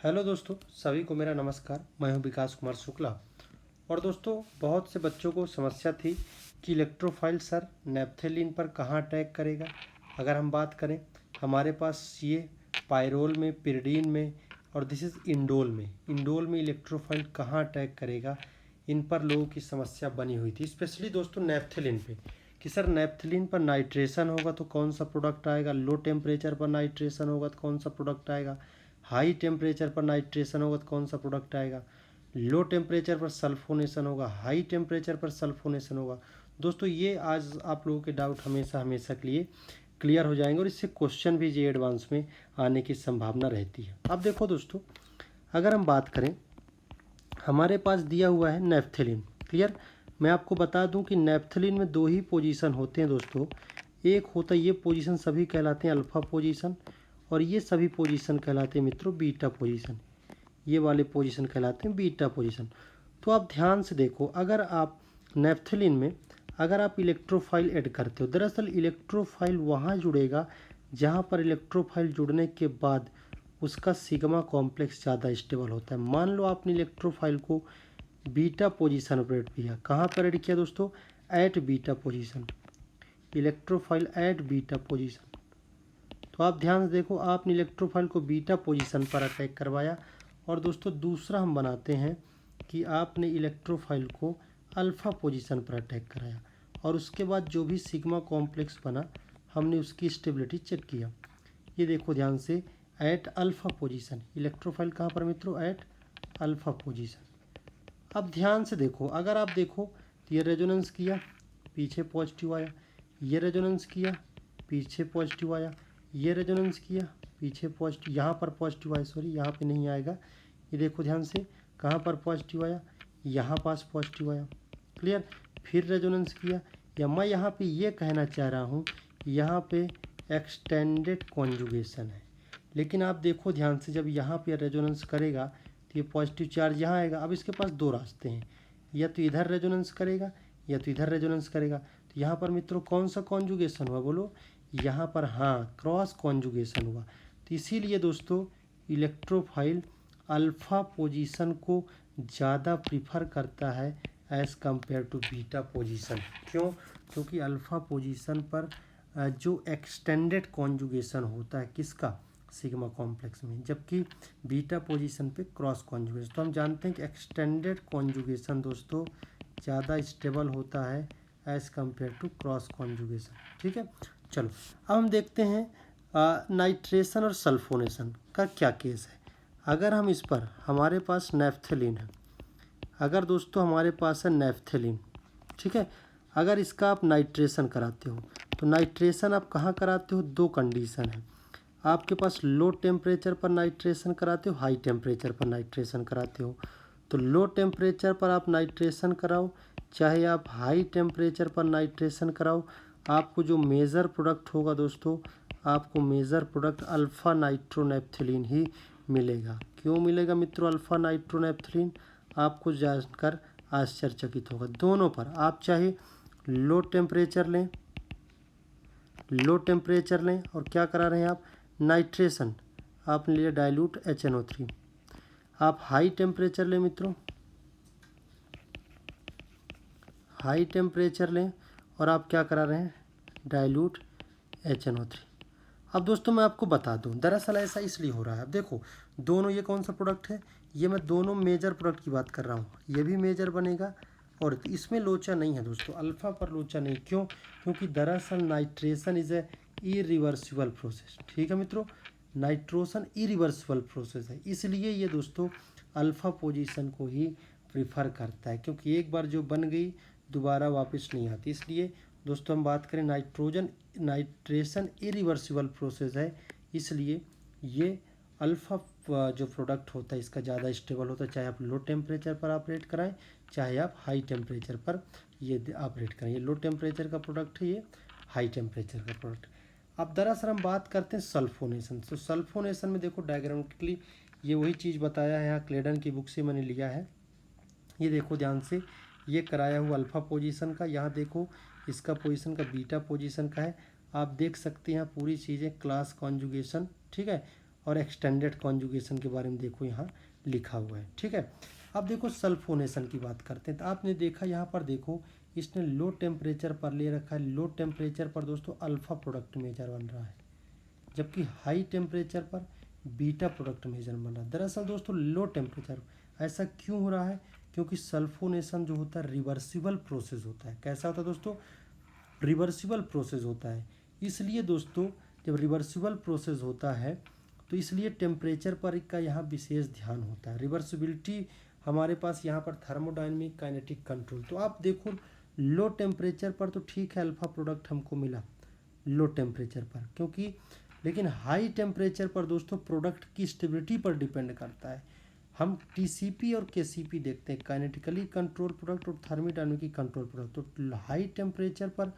Hello दोस्तों, सभी को मेरा नमस्कार। मैं हूं विकास कुमार शुक्ला। और दोस्तों, बहुत से बच्चों को समस्या थी कि इलेक्ट्रोफाइल सर नेप्थेलिन पर कहाँ अटैक करेगा। अगर हम बात करें, हमारे पास ये पायरोल में, पिरिडीन में और दिस इज़ इंडोल में इलेक्ट्रोफाइल कहाँ अटैक करेगा, इन पर लोगों की समस्या बनी हुई थी। स्पेशली दोस्तों नेप्थेलिन पे कि सर नेप्थेलिन पर नाइट्रेशन होगा तो कौन सा प्रोडक्ट आएगा, लो टेम्परेचर पर नाइट्रेशन होगा तो कौन सा प्रोडक्ट आएगा, हाई टेम्परेचर पर नाइट्रेशन होगा तो कौन सा प्रोडक्ट आएगा, लो टेम्परेचर पर सल्फोनेशन होगा, हाई टेम्परेचर पर सल्फोनेशन होगा। दोस्तों, ये आज आप लोगों के डाउट हमेशा हमेशा के लिए क्लियर हो जाएंगे और इससे क्वेश्चन भी जी एडवांस में आने की संभावना रहती है। अब देखो दोस्तों, अगर हम बात करें, हमारे पास दिया हुआ है नेप्थेलिन। क्लियर। मैं आपको बता दूं कि नेप्थेलिन में दो ही पोजीशन होते हैं दोस्तों। एक होता है, ये पोजीशन सभी कहलाते हैं अल्फ़ा पोजीशन, और ये सभी पोजीशन कहलाते हैं मित्रों बीटा पोजीशन। ये वाले पोजीशन कहलाते हैं बीटा पोजीशन। तो आप ध्यान से देखो, अगर आप नेप्थेलिन में अगर आप इलेक्ट्रोफाइल ऐड करते हो, दरअसल इलेक्ट्रोफाइल वहाँ जुड़ेगा जहाँ पर इलेक्ट्रोफाइल जुड़ने के बाद उसका सिग्मा कॉम्प्लेक्स ज़्यादा स्टेबल होता है। मान लो आपने इलेक्ट्रोफाइल को बीटा पोजीशन पर ऐड किया। कहाँ पर ऐड किया दोस्तों? At beta position. Electrophile at beta position. तो आप ध्यान से देखो, आपने इलेक्ट्रोफाइल को बीटा पोजीशन पर अटैक करवाया। और दोस्तों, दूसरा हम बनाते हैं कि आपने इलेक्ट्रोफाइल को अल्फ़ा पोजीशन पर अटैक कराया, और उसके बाद जो भी सिग्मा कॉम्प्लेक्स बना हमने उसकी स्टेबिलिटी चेक किया। ये देखो ध्यान से, एट अल्फ़ा पोजीशन। इलेक्ट्रोफाइल कहाँ पर मित्रों? At alpha position. अब ध्यान से देखो, अगर आप देखो तो ये रेजोनेंस किया, पीछे पॉजिटिव आया, ये रेजोनेंस किया, पीछे पॉजिटिव आया, ये रेजोनेंस किया, पीछे पॉजिटिव, यहाँ पर पॉजिटिव आया, सॉरी यहाँ पे नहीं आएगा। ये देखो ध्यान से, कहाँ पर पॉजिटिव आया? यहाँ पास पॉजिटिव आया। क्लियर। फिर रेजोनेंस किया, या मैं यहाँ पे ये कहना चाह रहा हूँ, यहाँ पे एक्सटेंडेड कॉन्जुगेशन है। लेकिन आप देखो ध्यान से, जब यहाँ पे रेजोनेंस करेगा तो ये पॉजिटिव चार्ज यहाँ आएगा। अब इसके पास दो रास्ते हैं, या तो इधर रेजोनेंस करेगा या तो इधर रेजोनेंस करेगा। तो यहाँ पर मित्रों कौन सा कॉन्जुगेशन हुआ बोलो? यहाँ पर हाँ, क्रॉस कॉन्जुगेशन हुआ। तो इसीलिए दोस्तों इलेक्ट्रोफाइल अल्फ़ा पोजीशन को ज़्यादा प्रीफर करता है as compare to beta position. क्यों? क्योंकि अल्फ़ा पोजीशन पर जो एक्सटेंडेड कॉन्जुगेशन होता है किसका? सिग्मा कॉम्प्लेक्स में, जबकि बीटा पोजीशन पे क्रॉस कॉन्जुगेशन। तो हम जानते हैं कि एक्सटेंडेड कॉन्जुगेशन दोस्तों ज़्यादा स्टेबल होता है as compare to cross conjugation. ठीक है, चलो अब हम देखते हैं नाइट्रेशन और सल्फोनेशन का क्या केस है। अगर हम इस पर, हमारे पास नेप्थेलिन है, अगर दोस्तों हमारे पास है नेप्थेलिन, ठीक है, अगर इसका आप नाइट्रेशन कराते हो तो नाइट्रेशन आप कहाँ कराते हो? दो कंडीशन है। आपके पास लो टेम्परेचर पर नाइट्रेशन कराते हो, हाई टेम्परेचर पर नाइट्रेशन कराते हो। तो लो टेम्परेचर पर आप नाइट्रेशन कराओ, चाहे आप हाई टेम्परेचर पर नाइट्रेशन कराओ, आपको जो मेजर प्रोडक्ट होगा दोस्तों, आपको मेजर प्रोडक्ट अल्फ़ा नाइट्रोनेप्थेलिन ही मिलेगा। क्यों मिलेगा मित्रों अल्फ़ा नाइट्रोनेप्थेलिन? आपको जानकर आश्चर्यचकित होगा। दोनों पर आप चाहे लो टेम्परेचर लें, और क्या करा रहे हैं आप? नाइट्रेशन। आपने लिया डाइल्यूट HNO3। आप हाई टेम्परेचर लें मित्रों, हाई टेम्परेचर लें, और आप क्या करा रहे हैं? Dilute HNO3। अब दोस्तों मैं आपको बता दूं, दरअसल ऐसा इसलिए हो रहा है। अब देखो, दोनों, ये कौन सा प्रोडक्ट है? ये मैं दोनों मेजर प्रोडक्ट की बात कर रहा हूँ। ये भी मेजर बनेगा, और इसमें लोचा नहीं है दोस्तों, अल्फ़ा पर लोचा नहीं। क्यों? क्योंकि दरअसल nitration is a irreversible process. ठीक है मित्रों, नाइट्रोशन इरिवर्सिबल प्रोसेस है, इसलिए ये दोस्तों अल्फ़ा पोजीशन को ही प्रीफर करता है, क्योंकि एक बार जो बन गई दोबारा वापस नहीं आती। इसलिए दोस्तों हम बात करें, नाइट्रेशन इरिवर्सिबल प्रोसेस है, इसलिए ये अल्फ़ा जो प्रोडक्ट होता है इसका ज़्यादा स्टेबल होता है, चाहे आप लो टेम्परेचर पर ऑपरेट कराएं, चाहे आप हाई टेम्परेचर पर ये ऑपरेट करें। ये लो टेम्परेचर का प्रोडक्ट है, ये हाई टेम्परेचर का प्रोडक्ट। अब दरअसल हम बात करते हैं सल्फोनेशन। तो सल्फोनेशन में देखो डायग्रामेटिकली ये वही चीज़ बताया है, यहाँ क्लेडन की बुक से मैंने लिया है। ये देखो ध्यान से, ये कराया हुआ अल्फ़ा पोजीशन का, यहाँ देखो इसका पोजीशन का बीटा पोजीशन का है। आप देख सकते हैं पूरी चीज़ें क्लास कॉन्जुगेशन, ठीक है। और एक्सटेंडेड कॉन्जुगेशन के बारे में देखो यहाँ लिखा हुआ है, ठीक है। अब देखो सल्फोनेशन की बात करते हैं। तो आपने देखा यहाँ पर देखो इसने लो टेम्परेचर पर ले रखा है। लो टेम्परेचर पर दोस्तों अल्फ़ा प्रोडक्ट मेजर बन रहा है, जबकि हाई टेम्परेचर पर बीटा प्रोडक्ट मेजर बन रहा है। दरअसल दोस्तों लो टेम्परेचर ऐसा क्यों हो रहा है, क्योंकि सल्फोनेशन जो होता है रिवर्सिबल प्रोसेस होता है। कैसा होता है दोस्तों, रिवर्सिबल प्रोसेस होता है। इसलिए दोस्तों जब रिवर्सिबल प्रोसेस होता है तो इसलिए टेम्परेचर पर का यहाँ विशेष ध्यान होता है। रिवर्सिबिलिटी हमारे पास यहाँ पर थर्मोडायनेमिक काइनेटिक कंट्रोल। तो आप देखो लो टेम्परेचर पर तो ठीक है अल्फ़ा प्रोडक्ट हमको मिला लो टेम्परेचर पर, क्योंकि लेकिन हाई टेम्परेचर पर दोस्तों प्रोडक्ट की स्टेबिलिटी पर डिपेंड करता है। हम टीसीपी और केसीपी देखते हैं, काइनेटिकली कंट्रोल प्रोडक्ट और थर्मोडायनेमिक कंट्रोल प्रोडक्ट। तो हाई टेम्परेचर पर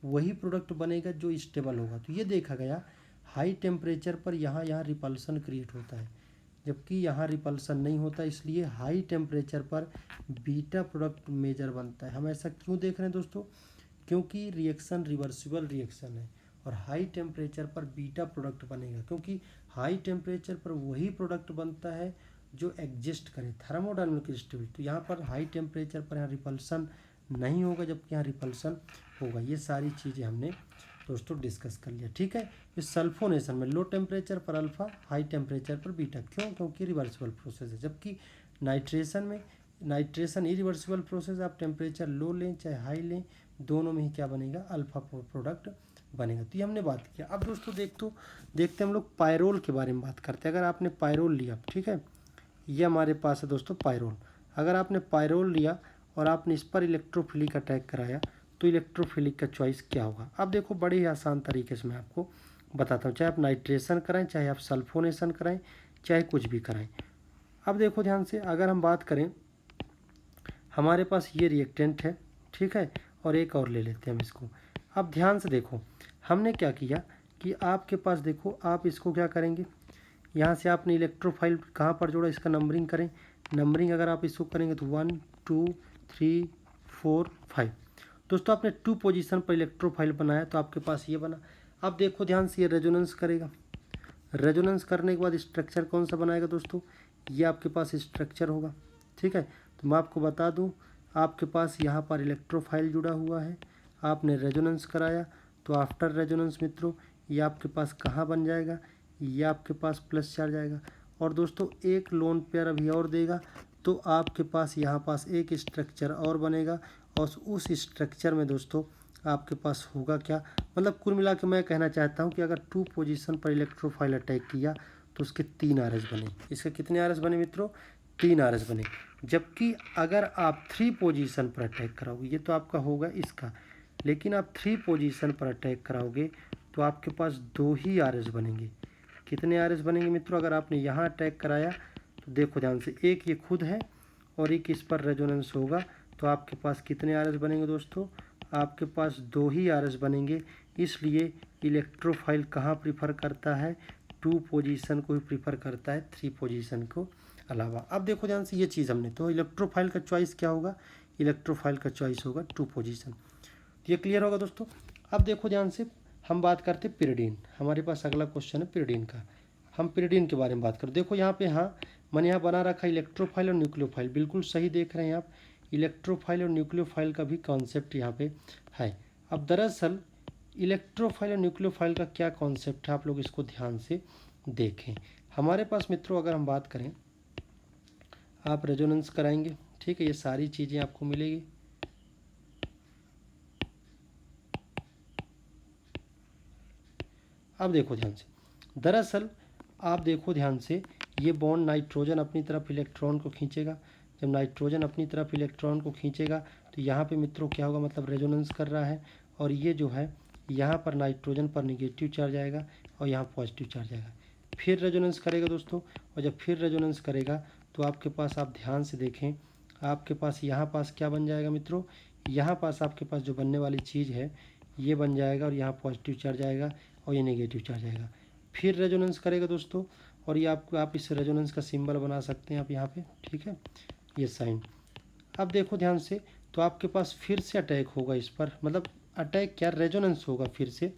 वही प्रोडक्ट बनेगा जो स्टेबल होगा। तो ये देखा गया हाई टेम्परेचर पर यहाँ रिपल्सन क्रिएट होता है, जबकि यहाँ रिपल्सन नहीं होता। इसलिए हाई टेम्परेचर पर बीटा प्रोडक्ट मेजर बनता है। हम ऐसा क्यों देख रहे हैं दोस्तों, क्योंकि रिएक्शन रिवर्सिबल रिएक्शन है और हाई टेम्परेचर पर बीटा प्रोडक्ट बनेगा, क्योंकि हाई टेम्परेचर पर वही प्रोडक्ट बनता है जो एग्जिस्ट करे थर्मोडायनेमिक स्टेबिलिटी। तो यहाँ पर हाई टेम्परेचर पर यहाँ रिपल्सन नहीं होगा, जबकि यहाँ रिपल्सन होगा। ये सारी चीज़ें हमने दोस्तों डिस्कस कर लिया, ठीक है। इस सल्फोनेशन में लो टेम्परेचर पर अल्फ़ा, हाई टेम्परेचर पर बीटा, क्यों, क्योंकि रिवर्सिबल प्रोसेस है। जबकि नाइट्रेशन में नाइट्रेशन इरिवर्सिबल प्रोसेस, आप टेम्परेचर लो लें चाहे हाई लें, दोनों में ही क्या बनेगा अल्फ़ा प्रोडक्ट बनेगा। तो ये हमने बात किया। अब दोस्तों देखते हम लोग पायरोल के बारे में बात करते हैं। अगर आपने पायरोल लिया, ठीक है, ये हमारे पास है दोस्तों पायरोल। अगर आपने पायरोल लिया और आपने इस पर इलेक्ट्रोफिलिक अटैक कराया तो इलेक्ट्रोफिलिक का चॉइस क्या होगा। अब देखो बड़े ही आसान तरीके से मैं आपको बताता हूँ, चाहे आप नाइट्रेशन कराएं, चाहे आप सल्फोनेशन कराएं, चाहे कुछ भी कराएं। अब देखो ध्यान से, अगर हम बात करें, हमारे पास ये रिएक्टेंट है, ठीक है, और एक और ले लेते हैं हम इसको। अब ध्यान से देखो हमने क्या किया कि आपके पास देखो आप इसको क्या करेंगे, यहाँ से आपने इलेक्ट्रोफाइल कहाँ पर जोड़ा, इसका नंबरिंग करें। नंबरिंग अगर आप इसको करेंगे तो 1 2 3 4 5। दोस्तों आपने 2 पोजीशन पर इलेक्ट्रोफाइल बनाया तो आपके पास ये बना। अब देखो ध्यान से, ये रेजोनेंस करेगा। रेजोनेंस करने के बाद स्ट्रक्चर कौन सा बनाएगा दोस्तों, ये आपके पास स्ट्रक्चर होगा, ठीक है। तो मैं आपको बता दूं, आपके पास यहाँ पर इलेक्ट्रोफाइल जुड़ा हुआ है, आपने रेजोनेंस कराया तो आफ्टर रेजोनेंस मित्रों ये आपके पास कहाँ बन जाएगा, ये आपके पास प्लस चार्ज आएगा। और दोस्तों एक लोन पेयर अभी और देगा तो आपके पास यहाँ पास एक स्ट्रक्चर और बनेगा, और उस स्ट्रक्चर में दोस्तों आपके पास होगा क्या, मतलब कुल मिला के मैं कहना चाहता हूँ कि अगर 2 पोजीशन पर इलेक्ट्रोफाइल अटैक किया तो उसके 3 आरएस बने। इसके कितने आरएस बने मित्रों, 3 आरएस बने। जबकि अगर आप 3 पोजीशन पर अटैक कराओगे, ये तो आपका होगा इसका, लेकिन आप 3 पोजीशन पर अटैक कराओगे तो आपके पास 2 ही आरएस बनेंगे। कितने आरएस बनेंगे मित्रों, अगर आपने यहाँ अटैक कराया तो देखो ध्यान से, एक ये खुद है और एक इस पर रेजोनेंस होगा, तो आपके पास कितने आरएस बनेंगे दोस्तों, आपके पास 2 ही आरएस बनेंगे। इसलिए इलेक्ट्रोफाइल कहाँ प्रीफर करता है, 2 पोजीशन को ही प्रीफर करता है 3 पोजीशन को अलावा। अब देखो ध्यान से, ये चीज़ हमने, तो इलेक्ट्रोफाइल का चॉइस क्या होगा, इलेक्ट्रोफाइल का चॉइस होगा 2 पोजीशन। ये क्लियर होगा दोस्तों। अब देखो ध्यान से, हम बात करते हैं पिरिडीन। हमारे पास अगला क्वेश्चन है पिरिडीन का। हम पिरिडीन के बारे में बात करें। देखो यहाँ पे, हाँ मैंने यहाँ बना रखा है इलेक्ट्रोफाइल और न्यूक्लियोफाइल, बिल्कुल सही देख रहे हैं आप। इलेक्ट्रोफाइल और न्यूक्लियोफाइल का भी कॉन्सेप्ट यहाँ पे है। अब दरअसल इलेक्ट्रोफाइल और न्यूक्लियोफाइल का क्या कॉन्सेप्ट है, आप लोग इसको ध्यान से देखें। हमारे पास मित्रों अगर हम बात करें, आप रेजोनेंस कराएंगे, ठीक है, ये सारी चीज़ें आपको मिलेगी। अब देखो ध्यान से, दरअसल आप देखो ध्यान से, ये बॉन्ड नाइट्रोजन अपनी तरफ इलेक्ट्रॉन को खींचेगा। जब नाइट्रोजन अपनी तरफ इलेक्ट्रॉन को खींचेगा तो यहाँ पे मित्रों क्या होगा, मतलब रेजोनेंस कर रहा है, और ये जो है यहाँ पर नाइट्रोजन पर निगेटिव चार्ज आएगा और यहाँ पॉजिटिव चार्ज आएगा। फिर रेजोनेंस करेगा दोस्तों, और जब फिर रेजोनेंस करेगा तो आपके पास, आप ध्यान से देखें, आपके पास यहाँ पास क्या बन जाएगा मित्रों, यहाँ पास आपके पास जो बनने वाली चीज़ है ये बन जाएगा, और यहाँ पॉजिटिव चार्ज आएगा और ये नेगेटिव चार्ज आएगा। फिर रेजोनेंस करेगा दोस्तों, और ये आपको, आप इस रेजोनेंस का सिंबल बना सकते हैं आप यहाँ पे, ठीक है, ये साइन। अब देखो ध्यान से, तो आपके पास फिर से अटैक होगा इस पर, मतलब अटैक क्या, रेजोनेंस होगा फिर से,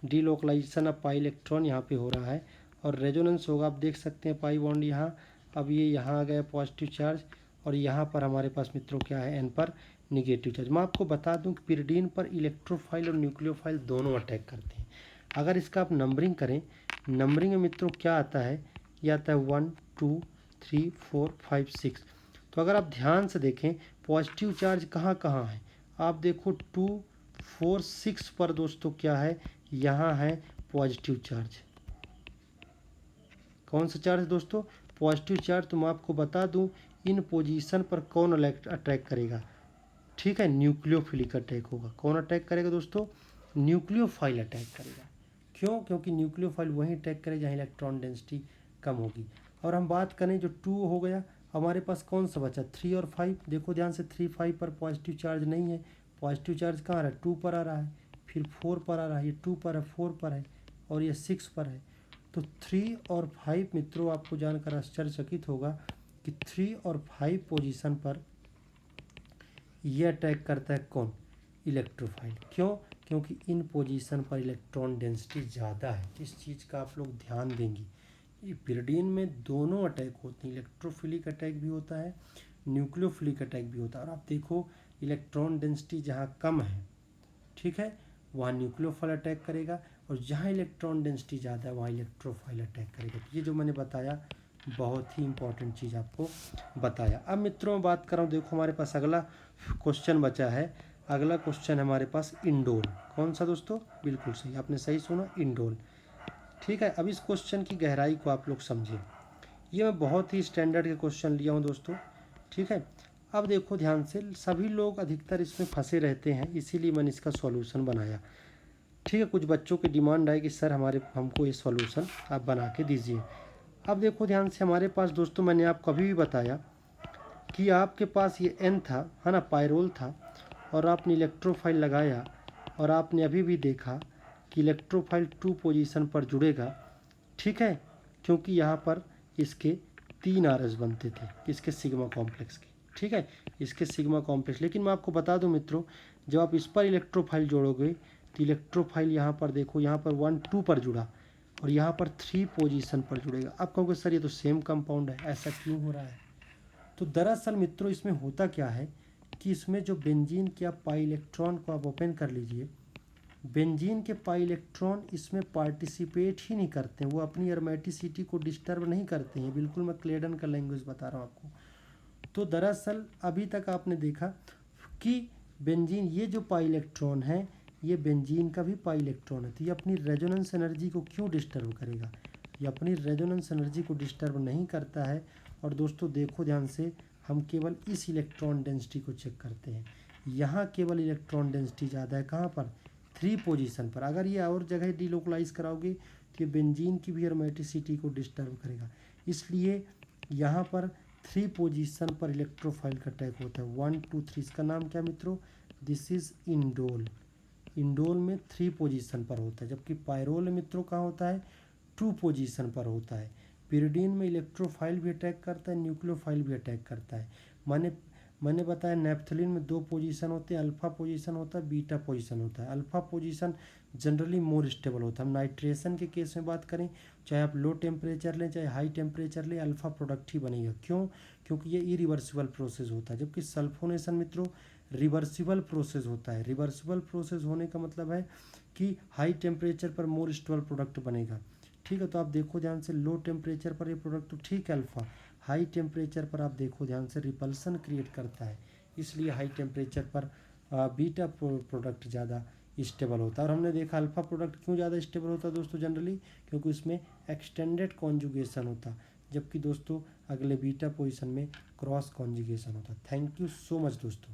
डीलोकलाइजेशन ऑफ पाई इलेक्ट्रॉन यहाँ पे हो रहा है, और रेजोनेंस होगा, आप देख सकते हैं पाई बॉन्ड यहाँ, अब ये यहाँ आ गया पॉजिटिव चार्ज और यहाँ पर हमारे पास मित्रों क्या है एन पर निगेटिव चार्ज। मैं आपको बता दूं कि पिरिडीन पर इलेक्ट्रोफाइल और न्यूक्लियोफाइल दोनों अटैक करते हैं। अगर इसका आप नंबरिंग करें, नंबरिंग में मित्रों क्या आता है, ये आता है 1 2 3 4 5 6। तो अगर आप ध्यान से देखें पॉजिटिव चार्ज कहाँ कहाँ है, आप देखो 2 4 6 पर दोस्तों क्या है, यहाँ है पॉजिटिव चार्ज। कौन सा चार्ज दोस्तों, पॉजिटिव चार्ज। तो मैं आपको बता दूं इन पोजीशन पर कौन अटैक करेगा, ठीक है, न्यूक्लियोफिलिक अटैक होगा। कौन अटैक करेगा दोस्तों, न्यूक्लियोफाइल अटैक करेगा। क्यों, क्योंकि न्यूक्लियोफाइल वहीं अटैक करे जहाँ इलेक्ट्रॉन डेंसिटी कम होगी। और हम बात करें जो 2 हो गया, हमारे पास कौन सा बचा 3 और 5। देखो ध्यान से 3 5 पर पॉजिटिव चार्ज नहीं है, पॉजिटिव चार्ज कहाँ आ रहा है 2 पर आ रहा है, फिर 4 पर आ रहा है, ये 2 पर है 4 पर है और ये 6 पर है। तो 3 और 5 मित्रों आपको जानकर आश्चर्यचकित होगा कि 3 और 5 पोजीशन पर यह अटैक करता है कौन, इलेक्ट्रोफाइल। क्यों, क्योंकि इन पोजीशन पर इलेक्ट्रॉन डेंसिटी ज़्यादा है। इस चीज़ का आप लोग ध्यान देंगे, ये पिरिडीन में दोनों अटैक होते हैं, इलेक्ट्रोफिलिक अटैक भी होता है, न्यूक्लियोफिलिक अटैक भी होता है। और आप देखो इलेक्ट्रॉन डेंसिटी जहाँ कम है, ठीक है, वहाँ न्यूक्लियोफाइल अटैक करेगा और जहाँ इलेक्ट्रॉन डेंसिटी ज़्यादा है वहाँ इलेक्ट्रोफाइल अटैक करेगा। तो ये जो मैंने बताया बहुत ही इंपॉर्टेंट चीज़ आपको बताया। अब मित्रों बात कर रहा हूँ, देखो हमारे पास अगला क्वेश्चन बचा है। अगला क्वेश्चन हमारे पास इंडोल। कौन सा दोस्तों, बिल्कुल सही, आपने सही सुना, इंडोल। ठीक है, अब इस क्वेश्चन की गहराई को आप लोग समझें। ये मैं बहुत ही स्टैंडर्ड के क्वेश्चन लिया हूँ दोस्तों, ठीक है। अब देखो ध्यान से, सभी लोग अधिकतर इसमें फंसे रहते हैं, इसीलिए मैंने इसका सॉल्यूशन बनाया, ठीक है। कुछ बच्चों की डिमांड आई कि सर हमको ये सॉल्यूशन आप बना के दीजिए। अब देखो ध्यान से, हमारे पास दोस्तों मैंने आपको अभी भी बताया कि आपके पास ये एन था, है ना, पायरोल था, और आपने इलेक्ट्रोफाइल लगाया और आपने अभी भी देखा कि इलेक्ट्रोफाइल 2 पोजीशन पर जुड़ेगा, ठीक है, क्योंकि यहाँ पर इसके 3 आरएस बनते थे, इसके सिग्मा कॉम्प्लेक्स के, ठीक है, इसके सिग्मा कॉम्प्लेक्स। लेकिन मैं आपको बता दूं मित्रों, जब आप इस पर इलेक्ट्रोफाइल जोड़ोगे तो इलेक्ट्रोफाइल यहाँ पर देखो, यहाँ पर 1 2 पर जुड़ा और यहाँ पर 3 पोजीशन पर जुड़ेगा। आप कहोगे सर ये तो सेम कंपाउंड है, ऐसा क्यों हो रहा है। तो दरअसल मित्रों इसमें होता क्या है कि इसमें जो बेंजीन के आप पाई इलेक्ट्रॉन को आप ओपन कर लीजिए, बेंजीन के पाई इलेक्ट्रॉन इसमें पार्टिसिपेट ही नहीं करते हैं, वो अपनी एरोमेटिसिटी को डिस्टर्ब नहीं करते हैं। बिल्कुल मैं क्लेडन का लैंग्वेज बता रहा हूँ आपको। तो दरअसल अभी तक आपने देखा कि बेंजीन, ये जो पाई इलेक्ट्रॉन है ये बेंजीन का भी पाई इलेक्ट्रॉन है, तो ये अपनी रेजोनेंस एनर्जी को क्यों डिस्टर्ब करेगा, ये अपनी रेजोनेंस एनर्जी को डिस्टर्ब नहीं करता है। और दोस्तों देखो ध्यान से, हम केवल इस इलेक्ट्रॉन डेंसिटी को चेक करते हैं, यहाँ केवल इलेक्ट्रॉन डेंसिटी ज़्यादा है, कहाँ पर 3 पोजीशन पर। अगर ये और जगह डिलोकलाइज कराओगे तो ये बेंजीन की भी एरोमेटिसिटी को डिस्टर्ब करेगा, इसलिए यहाँ पर 3 पोजीशन पर इलेक्ट्रोफाइल का अटैक होता है, 1 2 3। इसका नाम क्या मित्रों, दिस इज इंडोल। इंडोल में 3 पोजीशन पर होता है, जबकि पायरोल मित्रों कहाँ होता है 2 पोजीशन पर होता है। पिरिडीन में इलेक्ट्रोफाइल भी अटैक करता है, न्यूक्लियोफाइल भी अटैक करता है। मैंने बताया नैप्थलीन में 2 पोजीशन होते हैं, अल्फा पोजीशन होता है, बीटा पोजीशन होता है। Alpha position generally more stable होता है। हम नाइट्रेशन के केस में बात करें, चाहे आप लो टेम्परेचर लें चाहे हाई टेम्परेचर लें, अल्फा प्रोडक्ट ही बनेगा। क्यों, क्योंकि ये इरिवर्सिबल प्रोसेस होता है, जबकि सल्फोनेशन मित्रों रिवर्सिबल प्रोसेस होता है। रिवर्सिबल प्रोसेस होने का मतलब है कि हाई टेम्परेचर पर मोर स्टेबल प्रोडक्ट बनेगा, ठीक है। तो आप देखो ध्यान से, लो टेम्परेचर पर ये प्रोडक्ट तो ठीक है अल्फा, हाई टेम्परेचर पर आप देखो ध्यान से रिपल्सन क्रिएट करता है, इसलिए हाई टेम्परेचर पर बीटा प्रोडक्ट ज़्यादा स्टेबल होता है। और हमने देखा अल्फा प्रोडक्ट क्यों ज़्यादा स्टेबल होता है दोस्तों जनरली, क्योंकि उसमें एक्सटेंडेड कॉन्जुगेशन होता, जबकि दोस्तों अगले बीटा पोजीशन में क्रॉस कॉन्जुगेशन होता। थैंक यू सो मच दोस्तों।